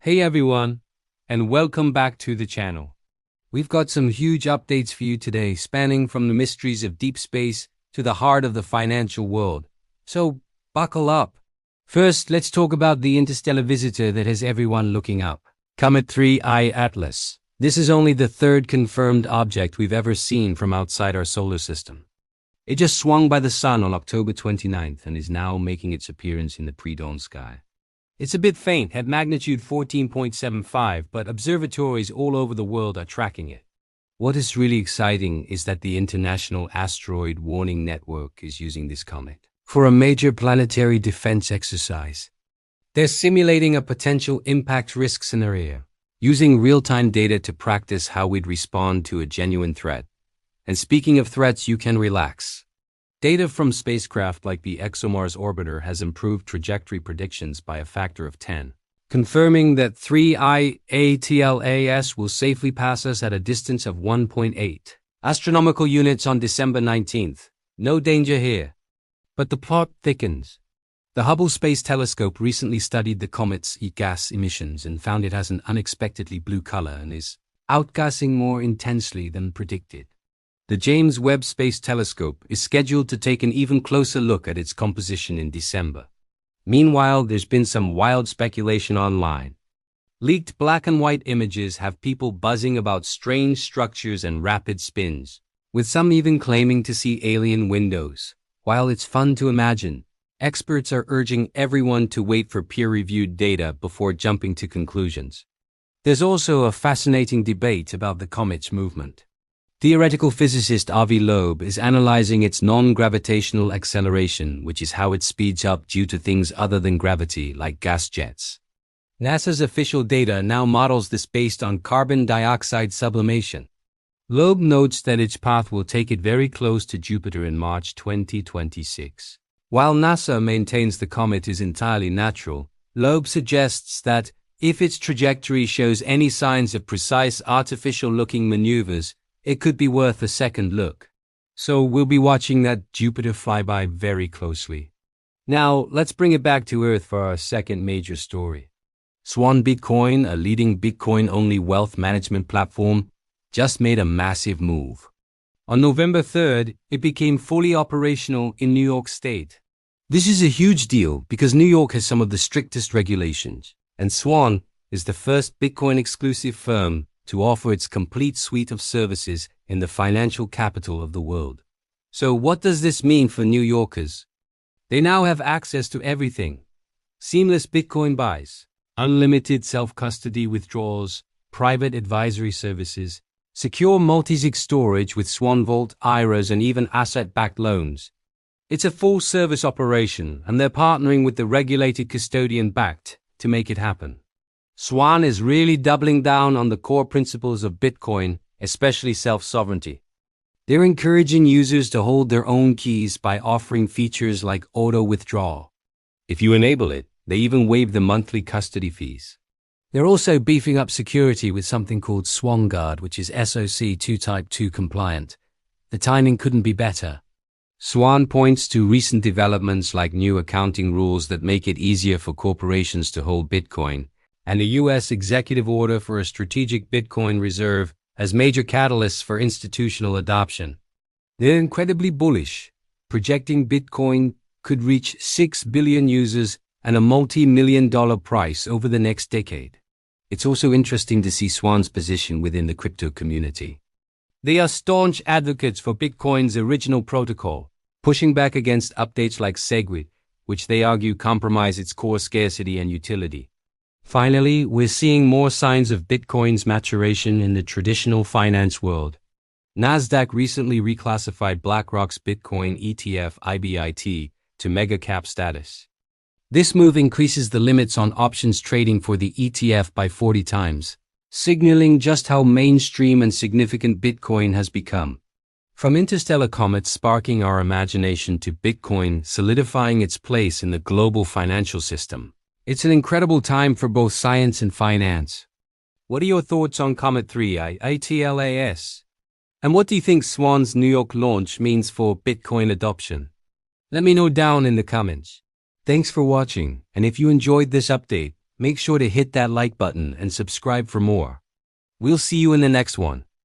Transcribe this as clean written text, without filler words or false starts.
Hey everyone, and welcome back to the channel. We've got some huge updates for you today, spanning from the mysteries of deep space to the heart of the financial world. So, buckle up. First, let's talk about the interstellar visitor that has everyone looking up. Comet 3I Atlas. This is only the third confirmed object we've ever seen from outside our solar system. It just swung by the sun on October 29th and is now making its appearance in the pre-dawn sky. It's a bit faint at magnitude 14.75, but observatories all over the world are tracking it. What is really exciting is that the International Asteroid Warning Network is using this comet for a major planetary defense exercise. They're simulating a potential impact risk scenario, using real-time data to practice how we'd respond to a genuine threat. And speaking of threats, you can relax. Data from spacecraft like the ExoMars orbiter has improved trajectory predictions by a factor of 10, confirming that 3I Atlas will safely pass us at a distance of 1.8 astronomical units on December 19th. No danger here. But the plot thickens. The Hubble Space Telescope recently studied the comet's gas emissions and found it has an unexpectedly blue color and is outgassing more intensely than predicted. The James Webb Space Telescope is scheduled to take an even closer look at its composition in December. Meanwhile, there's been some wild speculation online. Leaked black and white images have people buzzing about strange structures and rapid spins, with some even claiming to see alien windows. While it's fun to imagine, experts are urging everyone to wait for peer-reviewed data before jumping to conclusions. There's also a fascinating debate about the comet's movement. Theoretical physicist Avi Loeb is analyzing its non-gravitational acceleration, which is how it speeds up due to things other than gravity, like gas jets. NASA's official data now models this based on carbon dioxide sublimation. Loeb notes that its path will take it very close to Jupiter in March 2026. While NASA maintains the comet is entirely natural, Loeb suggests that if its trajectory shows any signs of precise artificial-looking maneuvers, it could be worth a second look. So we'll be watching that Jupiter flyby very closely. Now, let's bring it back to Earth for our second major story. Swan Bitcoin, a leading Bitcoin-only wealth management platform, just made a massive move. On November 3rd, it became fully operational in New York State. This is a huge deal because New York has some of the strictest regulations, and Swan is the first Bitcoin-exclusive firm to offer its complete suite of services in the financial capital of the world. So what does this mean for New Yorkers? They now have access to everything. Seamless Bitcoin buys, unlimited self-custody withdrawals, private advisory services, secure multi-sig storage with Swan Vault, IRAs, and even asset-backed loans. It's a full-service operation, and they're partnering with the regulated custodian Bakkt to make it happen. Swan is really doubling down on the core principles of Bitcoin, especially self-sovereignty. They're encouraging users to hold their own keys by offering features like auto-withdrawal. If you enable it, they even waive the monthly custody fees. They're also beefing up security with something called SwanGuard, which is SOC 2 Type 2 compliant. The timing couldn't be better. Swan points to recent developments like new accounting rules that make it easier for corporations to hold Bitcoin, and a U.S. executive order for a strategic Bitcoin reserve as major catalysts for institutional adoption. They're incredibly bullish, projecting Bitcoin could reach 6 billion users and a multi-million-dollar price over the next decade. It's also interesting to see Swan's position within the crypto community. They are staunch advocates for Bitcoin's original protocol, pushing back against updates like SegWit, which they argue compromise its core scarcity and utility. Finally, we're seeing more signs of Bitcoin's maturation in the traditional finance world. Nasdaq recently reclassified BlackRock's Bitcoin ETF IBIT to mega cap status. This move increases the limits on options trading for the ETF by 40 times, signaling just how mainstream and significant Bitcoin has become. From interstellar comets sparking our imagination to Bitcoin solidifying its place in the global financial system, it's an incredible time for both science and finance. What are your thoughts on Comet 3I Atlas? And what do you think Swan's New York launch means for Bitcoin adoption? Let me know down in the comments. Thanks for watching, and if you enjoyed this update, make sure to hit that like button and subscribe for more. We'll see you in the next one.